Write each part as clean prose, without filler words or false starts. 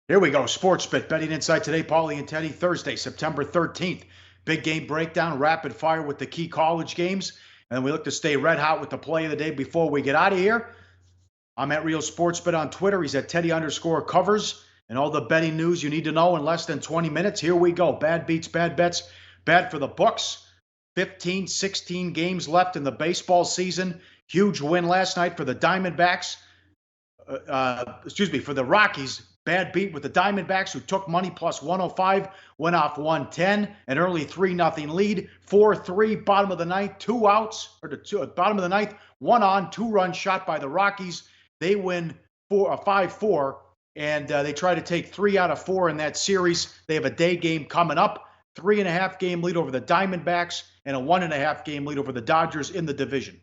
Here we go. Sports Bet betting insight today. Pauly and Teddy. Thursday, September 13th. Big game breakdown, rapid fire with the key college games. And then we look to stay red hot with the play of the day before we get out of here. I'm at Real Sports Bet on Twitter. He's at Teddy_covers. And all the betting news you need to know in less than 20 minutes. Here we go. Bad beats, bad bets, bad for the books. 15, 16 games left in the baseball season. Huge win last night for the Diamondbacks. For the Rockies. Bad beat with the Diamondbacks, who took money plus 105, went off 110, an early 3-0 lead, 4-3, bottom of the ninth, two outs, bottom of the ninth, one on, two-run shot by the Rockies. They win 5-4, and they try to take 3 out of 4 in that series. They have a day game coming up, 3.5 game lead over the Diamondbacks, and a 1.5 game lead over the Dodgers in the division.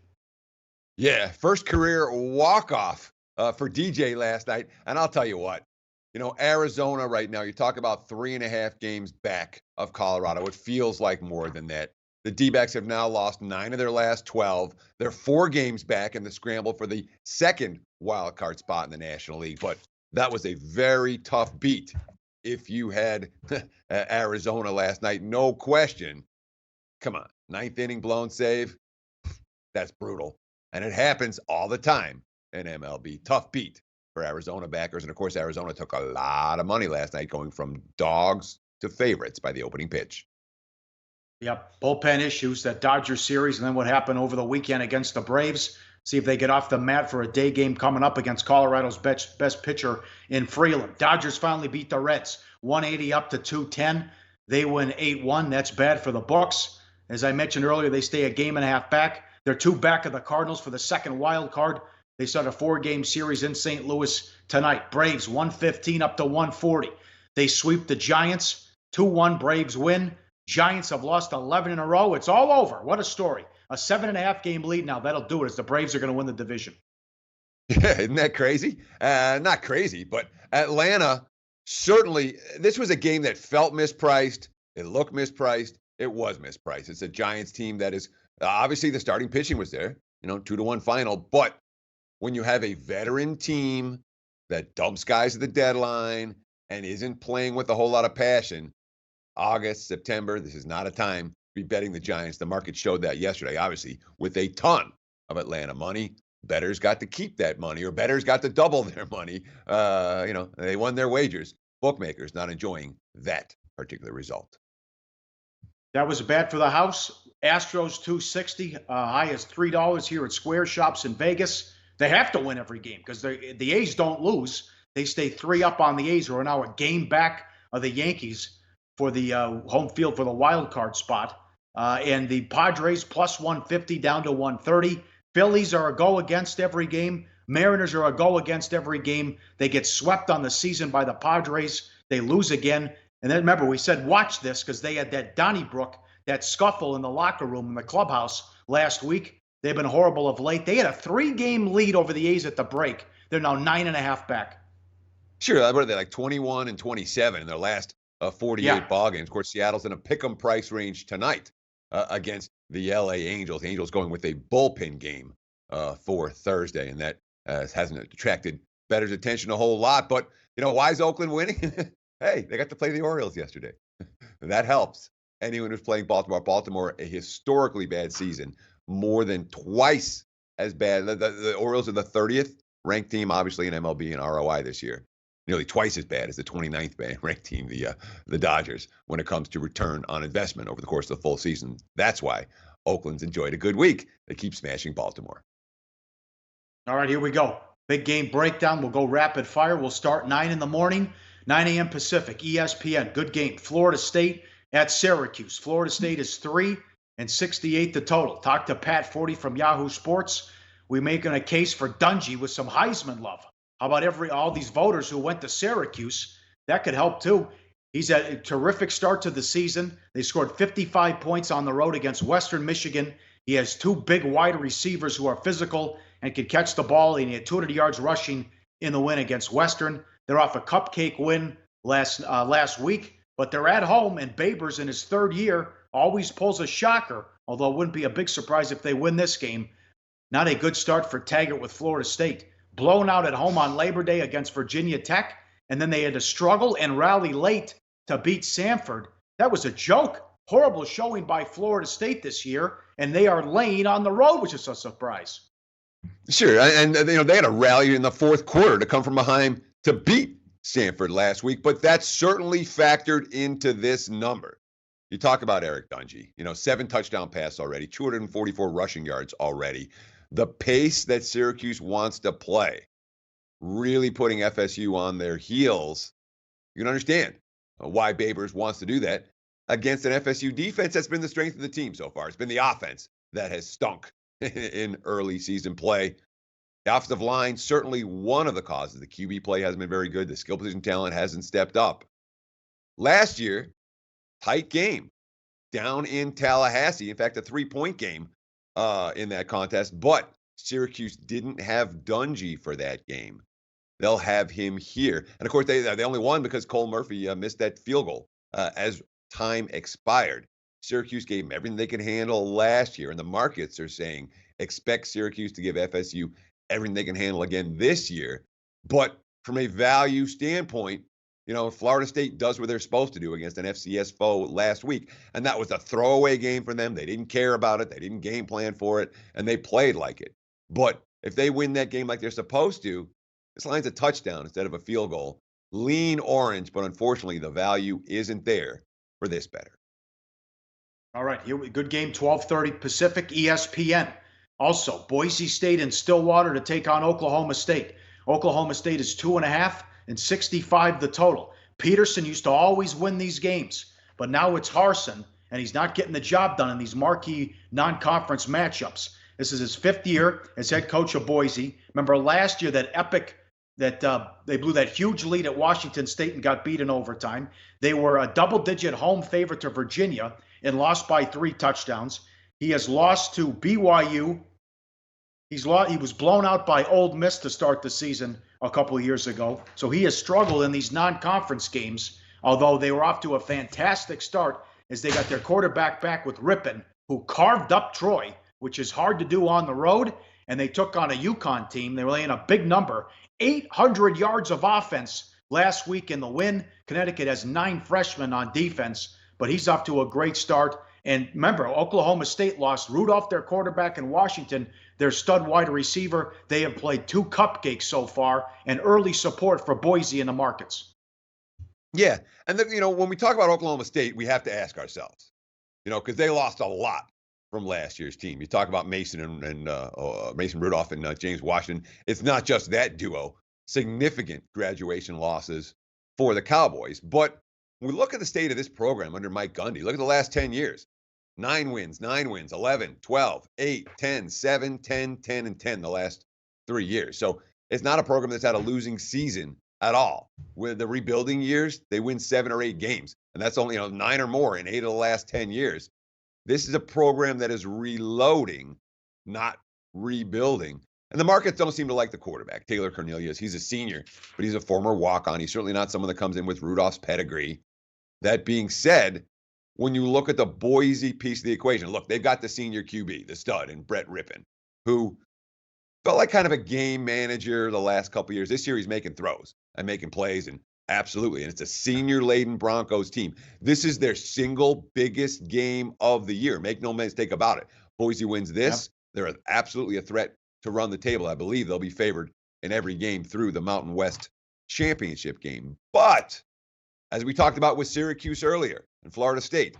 Yeah, first career walk-off for DJ last night, and I'll tell you what. You know, Arizona right now, you talk about 3.5 games back of Colorado. It feels like more than that. The D-backs have now lost 9 of their last 12. They're 4 games back in the scramble for the second wild card spot in the National League. But that was a very tough beat if you had Arizona last night. No question. Come on, 9th inning blown save. That's brutal. And it happens all the time in MLB. Tough beat for Arizona backers. And, of course, Arizona took a lot of money last night, going from dogs to favorites by the opening pitch. Yep, bullpen issues, that Dodgers series, and then what happened over the weekend against the Braves. See if they get off the mat for a day game coming up against Colorado's best pitcher in Freeland. Dodgers finally beat the Reds, 180 up to 210. They win 8-1. That's bad for the books. As I mentioned earlier, they stay a game and a half back. They're 2 back of the Cardinals for the second wild card. They start a 4-game series in St. Louis tonight. Braves 115 up to 140. They sweep the Giants. 2-1 Braves win. Giants have lost 11 in a row. It's all over. What a story. A 7.5 game lead now. That'll do it, as the Braves are going to win the division. Yeah, isn't that crazy? Not crazy, but Atlanta, certainly, this was a game that felt mispriced. It looked mispriced. It was mispriced. It's a Giants team that is, obviously the starting pitching was there, 2-1 final, but when you have a veteran team that dumps guys at the deadline and isn't playing with a whole lot of passion, August, September, this is not a time to be betting the Giants. The market showed that yesterday, obviously, with a ton of Atlanta money. Bettors got to keep that money, or bettors got to double their money. They won their wagers. Bookmakers not enjoying that particular result. That was bad for the house. Astros 260, high as $3 here at Square Shops in Vegas. They have to win every game because the A's don't lose. They stay 3 up on the A's, who are now a game back of the Yankees for the home field for the wild card spot. And the Padres plus 150 down to 130. Phillies are a go against every game. Mariners are a go against every game. They get swept on the season by the Padres. They lose again. And then remember, we said watch this because they had that Donnybrook, that scuffle in the locker room in the clubhouse last week. They've been horrible of late. They had a 3-game lead over the A's at the break. They're now 9.5 back. Sure, what are they, like 21 and 27 in their last 48 ball games? Of course, Seattle's in a pick'em price range tonight against the LA Angels. The Angels going with a bullpen game for Thursday, and that hasn't attracted bettors' attention a whole lot. But, why is Oakland winning? Hey, they got to play the Orioles yesterday. That helps. Anyone who's playing Baltimore. Baltimore, a historically bad season, more than twice as bad. The Orioles are the 30th ranked team, obviously, in MLB and ROI this year. Nearly twice as bad as the 29th ranked team, the Dodgers, when it comes to return on investment over the course of the full season. That's why Oakland's enjoyed a good week. They keep smashing Baltimore. All right, here we go. Big game breakdown. We'll go rapid fire. We'll start 9 in the morning, 9 a.m. Pacific, ESPN. Good game. Florida State at Syracuse. Florida State is 3 and 68 the total. Talk to Pat 40 from Yahoo Sports. We're making a case for Dungy with some Heisman love. How about all these voters who went to Syracuse? That could help too. He's had a terrific start to the season. They scored 55 points on the road against Western Michigan. He has 2 big wide receivers who are physical and can catch the ball, and he had 200 yards rushing in the win against Western. They're off a cupcake win last week, but they're at home, and Babers in his 3rd year always pulls a shocker, although it wouldn't be a big surprise if they win this game. Not a good start for Taggart with Florida State. Blown out at home on Labor Day against Virginia Tech, and then they had to struggle and rally late to beat Samford. That was a joke. Horrible showing by Florida State this year, and they are laying on the road, which is a surprise. Sure, and they had a rally in the fourth quarter to come from behind to beat Samford last week, but that certainly factored into this number. You talk about Eric Dungey, 7 touchdown passes already, 244 rushing yards already. The pace that Syracuse wants to play, really putting FSU on their heels. You can understand why Babers wants to do that against an FSU defense that's been the strength of the team so far. It's been the offense that has stunk in early season play. The offensive line, certainly one of the causes. The QB play hasn't been very good. The skill position talent hasn't stepped up. Last year, tight game down in Tallahassee. In fact, a 3-point game in that contest. But Syracuse didn't have Dungey for that game. They'll have him here. And, of course, they only won because Cole Murphy missed that field goal as time expired. Syracuse gave them everything they could handle last year. And the markets are saying expect Syracuse to give FSU everything they can handle again this year. But from a value standpoint, Florida State does what they're supposed to do against an FCS foe last week. And that was a throwaway game for them. They didn't care about it. They didn't game plan for it. And they played like it. But if they win that game like they're supposed to, this line's a touchdown instead of a field goal. Lean orange, but unfortunately the value isn't there for this better. All right, good game, 12:30 Pacific, ESPN. Also, Boise State and Stillwater to take on Oklahoma State. Oklahoma State is 2.5 and 65 the total. Peterson used to always win these games, but now it's Harsin, and he's not getting the job done in these marquee non-conference matchups. This is his 5th year as head coach of Boise. Remember last year that epic that they blew that huge lead at Washington State and got beat in overtime. They were a double-digit home favorite to Virginia and lost by 3 touchdowns. He has lost to BYU. He was blown out by Ole Miss to start the season a couple of years ago. So he has struggled in these non-conference games, although they were off to a fantastic start as they got their quarterback back with Rippon, who carved up Troy, which is hard to do on the road. And they took on a UConn team. They were laying a big number, 800 yards of offense last week in the win. Connecticut has 9 freshmen on defense, but he's off to a great start. And remember, Oklahoma State lost Rudolph, their quarterback, in Washington, their stud wide receiver. They have played 2 cupcakes so far, and early support for Boise in the markets. Yeah, and then, when we talk about Oklahoma State, we have to ask ourselves, because they lost a lot from last year's team. You talk about Mason and Mason Rudolph and James Washington. It's not just that duo. Significant graduation losses for the Cowboys. But when we look at the state of this program under Mike Gundy, look at the last 10 years. 9 wins, 11, 12, 8, 10, 7, 10, 10, and 10 the last 3 years. So it's not a program that's had a losing season at all. With the rebuilding years, they win 7 or 8 games. And that's only 9 or more in 8 of the last 10 years. This is a program that is reloading, not rebuilding. And the markets don't seem to like the quarterback, Taylor Cornelius. He's a senior, but he's a former walk-on. He's certainly not someone that comes in with Rudolph's pedigree. That being said, when you look at the Boise piece of the equation, look, they've got the senior QB, the stud, and Brett Rippon, who felt like kind of a game manager the last couple of years. This year he's making throws and making plays, and absolutely. And it's a senior-laden Broncos team. This is their single biggest game of the year. Make no mistake about it. Boise wins this. Yep. They're absolutely a threat to run the table. I believe they'll be favored in every game through the Mountain West championship game. But as we talked about with Syracuse earlier and Florida State,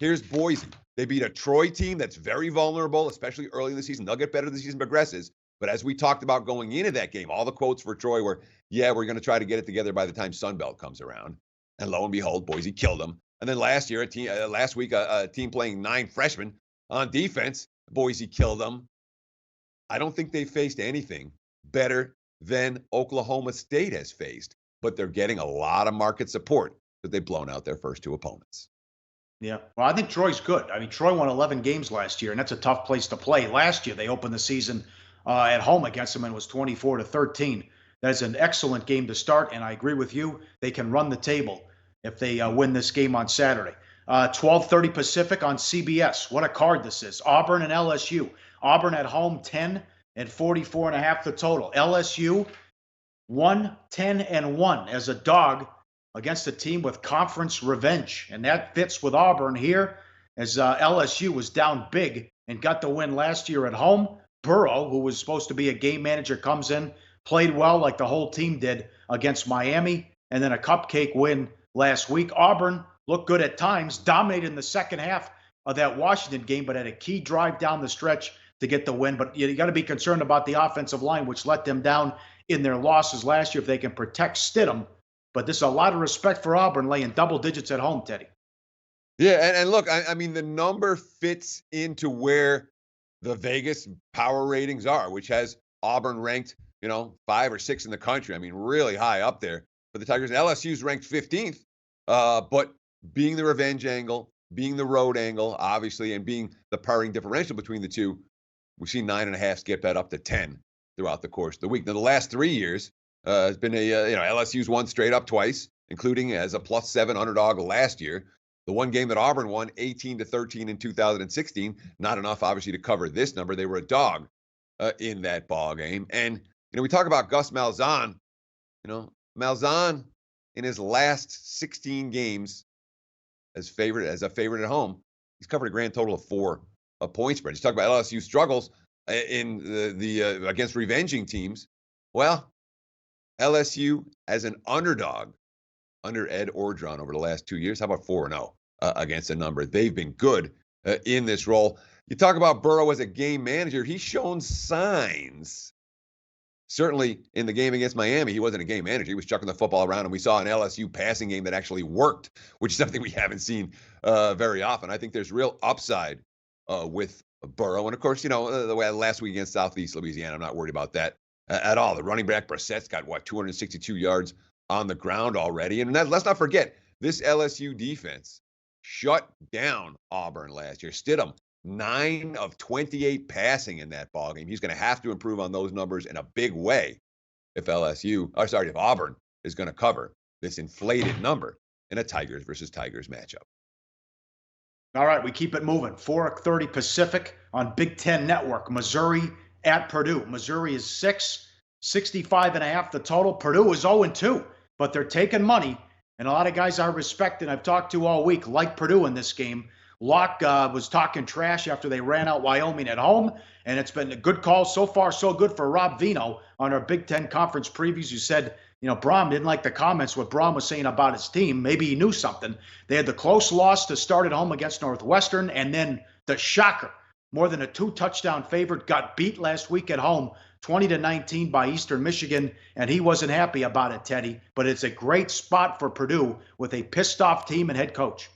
here's Boise. They beat a Troy team that's very vulnerable, especially early in the season. They'll get better as the season progresses. But as we talked about going into that game, all the quotes for Troy were, yeah, we're going to try to get it together by the time Sunbelt comes around. And lo and behold, Boise killed them. And then last week, a team playing 9 freshmen on defense, Boise killed them. I don't think they faced anything better than Oklahoma State has faced, but they're getting a lot of market support because they've blown out their first 2 opponents. Yeah, well, I think Troy's good. I mean, Troy won 11 games last year, and that's a tough place to play. Last year, they opened the season at home against them and it was 24-13. That's an excellent game to start, and I agree with you. They can run the table if they win this game on Saturday. 12:30 Pacific on CBS. What a card this is. Auburn and LSU. Auburn at home, 10 and 44.5 the total. LSU 1-10-1 as a dog against a team with conference revenge. And that fits with Auburn here as LSU was down big and got the win last year at home. Burrow, who was supposed to be a game manager, comes in, played well like the whole team did against Miami, and then a cupcake win last week. Auburn looked good at times, dominated in the second half of that Washington game, but had a key drive down the stretch to get the win. But you got to be concerned about the offensive line, which let them down in their losses last year if they can protect Stidham. But there's a lot of respect for Auburn laying double digits at home, Teddy. Yeah, and look, I mean, the number fits into where the Vegas power ratings are, which has Auburn ranked, 5 or 6 in the country. I mean, really high up there for the Tigers. LSU's ranked 15th, but being the revenge angle, being the road angle, obviously, and being the powering differential between the two, we've seen 9.5 skip that up to 10 throughout the course of the week. Now, the last 3 years has been LSU's won straight up twice, including as a +7 underdog last year. The one game that Auburn won, 18-13 in 2016, not enough, obviously, to cover this number. They were a dog in that ball game. And, we talk about Gus Malzahn. Malzahn in his last 16 games as a favorite at home, he's covered a grand total of 4 point spreads. You talk about LSU struggles in the against revenging teams. Well, LSU as an underdog under Ed Ordron over the last 2 years. How about 4-0 against a number? They've been good in this role. You talk about Burrow as a game manager. He's shown signs. Certainly in the game against Miami, he wasn't a game manager. He was chucking the football around, and we saw an LSU passing game that actually worked, which is something we haven't seen very often. I think there's real upside with Burrow. And, of course, the way last week against Southeast Louisiana, I'm not worried about that at all. The running back Brissett's got, 262 yards on the ground already. And let's not forget, this LSU defense shut down Auburn last year. Stidham, 9 of 28 passing in that ballgame. He's going to have to improve on those numbers in a big way if Auburn is going to cover this inflated number in a Tigers versus Tigers matchup. All right, we keep it moving. 4:30 Pacific on Big Ten Network. Missouri at Purdue. Missouri is 65.5 the total. Purdue is 0-2, but they're taking money. And a lot of guys I respect and I've talked to all week like Purdue in this game. Locke was talking trash after they ran out Wyoming at home, and it's been a good call so far, so good for Rob Vino on our Big Ten Conference previews. You said, Braum didn't like the comments, what Braum was saying about his team. Maybe he knew something. They had the close loss to start at home against Northwestern, and then the shocker, more than a 2-touchdown favorite, got beat last week at home, 20-19 by Eastern Michigan, and he wasn't happy about it, Teddy. But it's a great spot for Purdue with a pissed-off team and head coach.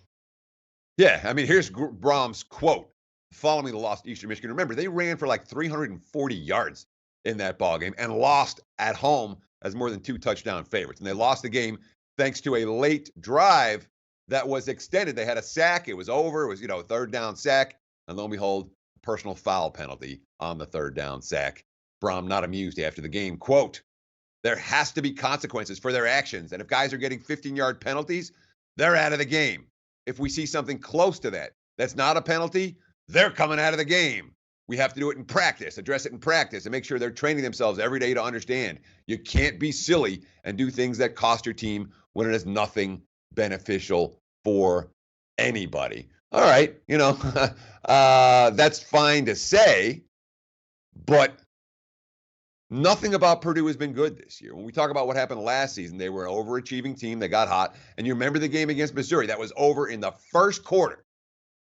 Yeah, I mean, here's Braum's quote following the loss to Eastern Michigan. Remember, they ran for 340 yards in that ballgame and lost at home as more than 2 touchdown favorites. And they lost the game thanks to a late drive that was extended. They had a sack. It was over. It was, a third down sack. And lo and behold, a personal foul penalty on the third down sack. Braum not amused after the game. Quote, there has to be consequences for their actions. And if guys are getting 15-yard penalties, they're out of the game. If we see something close to that, that's not a penalty, they're coming out of the game. We have to do it in practice, address it in practice, and make sure they're training themselves every day to understand. You can't be silly and do things that cost your team when it is nothing beneficial for anybody. All right, that's fine to say, but nothing about Purdue has been good this year. When we talk about what happened last season, they were an overachieving team. They got hot. And you remember the game against Missouri. That was over in the first quarter.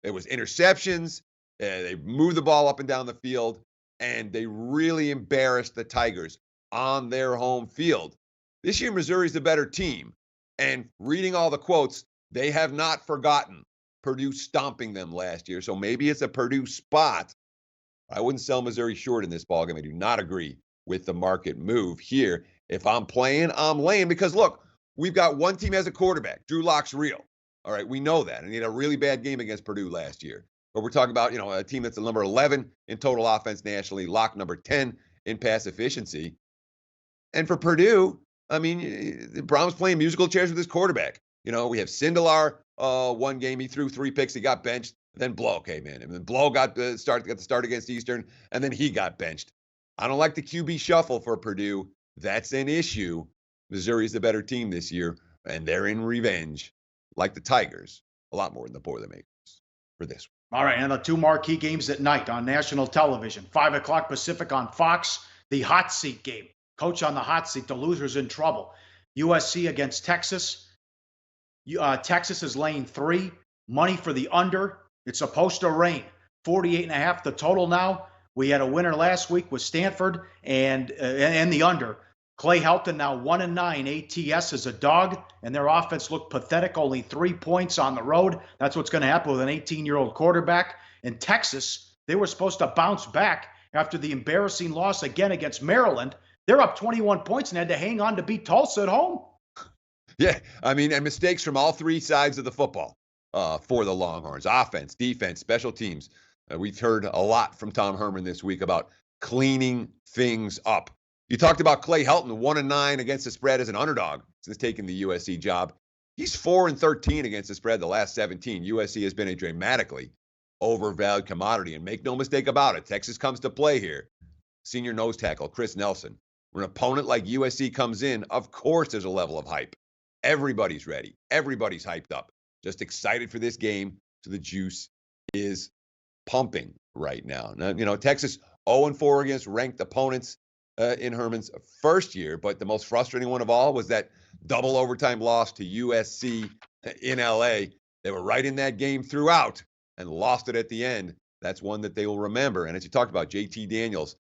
It was interceptions. They moved the ball up and down the field. And they really embarrassed the Tigers on their home field. This year, Missouri's the better team. And reading all the quotes, they have not forgotten Purdue stomping them last year. So maybe it's a Purdue spot. I wouldn't sell Missouri short in this ballgame. I do not agree with the market move here. If I'm playing, I'm laying because, look, we've got one team as a quarterback. Drew Lock's real. All right, we know that. And he had a really bad game against Purdue last year. But we're talking about, a team that's the number 11 in total offense nationally, Lock number 10 in pass efficiency. And for Purdue, I mean, Braum's playing musical chairs with his quarterback. We have Sindelar, one game, he threw 3 picks, he got benched. Then Blow came in. And then Blow got the start against Eastern, and then he got benched. I don't like the QB shuffle for Purdue That's an issue. Missouri's the better team this year, and they're in revenge, like the Tigers, a lot more than the Boilermakers for this one. All right, and the two marquee games at night on national television. 5 o'clock Pacific on Fox, the hot seat game. Coach on the hot seat, the loser's in trouble. USC against Texas. Texas is laying 3. Money for the under. It's supposed to rain. 48.5 the total now. We had a winner last week with Stanford and the under. Clay Helton now 1-9 ATS as a dog, and their offense looked pathetic. Only 3 points on the road. That's what's going to happen with an 18-year-old quarterback. In Texas, they were supposed to bounce back after the embarrassing loss again against Maryland. They're up 21 points and had to hang on to beat Tulsa at home. Yeah, I mean, and mistakes from all 3 sides of the football for the Longhorns. Offense, defense, special teams. We've heard a lot from Tom Herman this week about cleaning things up. You talked about Clay Helton, 1-9 against the spread as an underdog since taking the USC job. He's 4-13 against the spread the last 17. USC has been a dramatically overvalued commodity, and make no mistake about it, Texas comes to play here. Senior nose tackle Chris Nelson. When an opponent like USC comes in, of course there's a level of hype. Everybody's ready. Everybody's hyped up. Just excited for this game, so the juice is pumping right now. Now, Texas 0-4 against ranked opponents in Herman's first year, but the most frustrating one of all was that double overtime loss to USC in LA. They were right in that game throughout and lost it at the end. That's one that they will remember. And as you talked about, JT Daniels,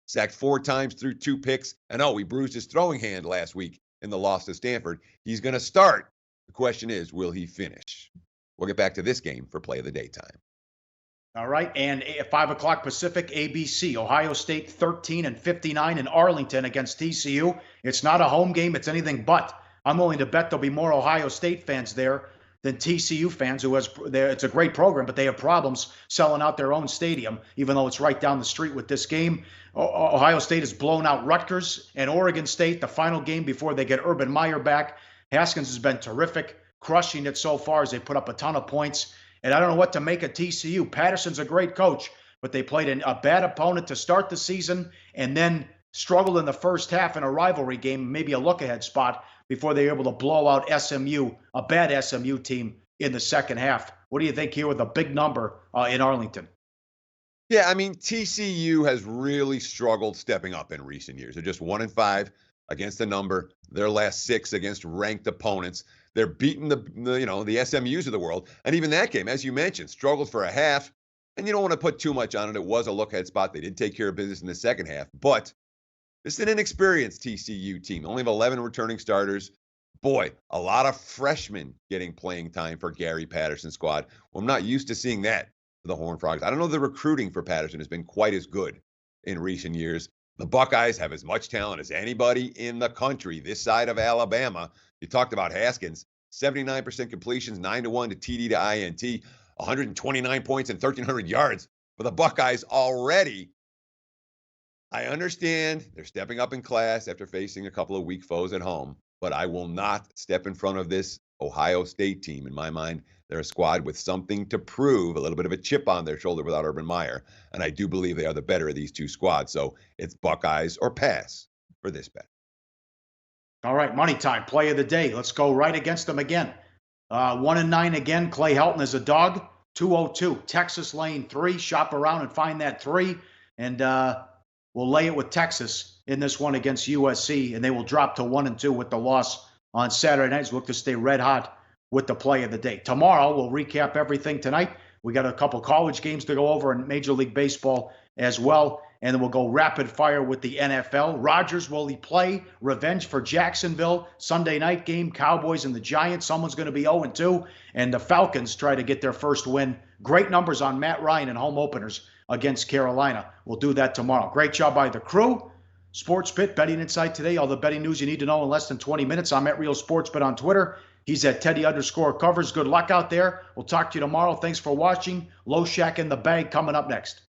sacked 4 times through 2 picks. And he bruised his throwing hand last week in the loss to Stanford. He's going to start. The question is, will he finish? We'll get back to this game for play of the daytime. All right, and at 5 o'clock Pacific, ABC, Ohio State 13-59 in Arlington against TCU. It's not a home game, it's anything but. I'm willing to bet there'll be more Ohio State fans there than TCU fans, it's a great program, but they have problems selling out their own stadium, even though it's right down the street with this game. Ohio State has blown out Rutgers and Oregon State, the final game before they get Urban Meyer back. Haskins has been terrific, crushing it so far as they put up a ton of points. And I don't know what to make of TCU. Patterson's a great coach, but they played a bad opponent to start the season and then struggled in the first half in a rivalry game, maybe a look-ahead spot, before they were able to blow out SMU, a bad SMU team, in the second half. What do you think here with a big number in Arlington? Yeah, I mean, TCU has really struggled stepping up in recent years. They're just 1-5 against the number. Their last 6 against ranked opponents. They're beating the SMUs of the world. And even that game, as you mentioned, struggled for a half. And you don't want to put too much on it. It was a look-ahead spot. They did take care of business in the second half. But this is an inexperienced TCU team. They only have 11 returning starters. Boy, a lot of freshmen getting playing time for Gary Patterson's squad. Well, I'm not used to seeing that for the Horned Frogs. I don't know if the recruiting for Patterson has been quite as good in recent years. The Buckeyes have as much talent as anybody in the country this side of Alabama. You talked about Haskins, 79% completions, 9-1 to TD to INT, 129 points and 1,300 yards for the Buckeyes already. I understand they're stepping up in class after facing a couple of weak foes at home, but I will not step in front of this Ohio State team. In my mind, they're a squad with something to prove, a little bit of a chip on their shoulder without Urban Meyer, and I do believe they are the better of these two squads. So it's Buckeyes or pass for this bet. All right, money time, play of the day. Let's go right against them again. 1-9 again. Clay Helton is a dog. 202. Texas laying 3. Shop around and find that 3, and we'll lay it with Texas in this one against USC, and they will drop to 1-2 with the loss on Saturday night. Look to stay red hot with the play of the day. Tomorrow, we'll recap everything tonight. We got a couple college games to go over in Major League Baseball as well, and then we'll go rapid fire with the NFL. Rodgers, will he play? Revenge for Jacksonville. Sunday night game, Cowboys and the Giants. Someone's going to be 0-2, and the Falcons try to get their first win. Great numbers on Matt Ryan in home openers against Carolina. We'll do that tomorrow. Great job by the crew. Sports Pit, Betting Insight today. All the betting news you need to know in less than 20 minutes. I'm at Real Sports Bet on Twitter. He's at Teddy_covers. Good luck out there. We'll talk to you tomorrow. Thanks for watching. Low Shack in the bag coming up next.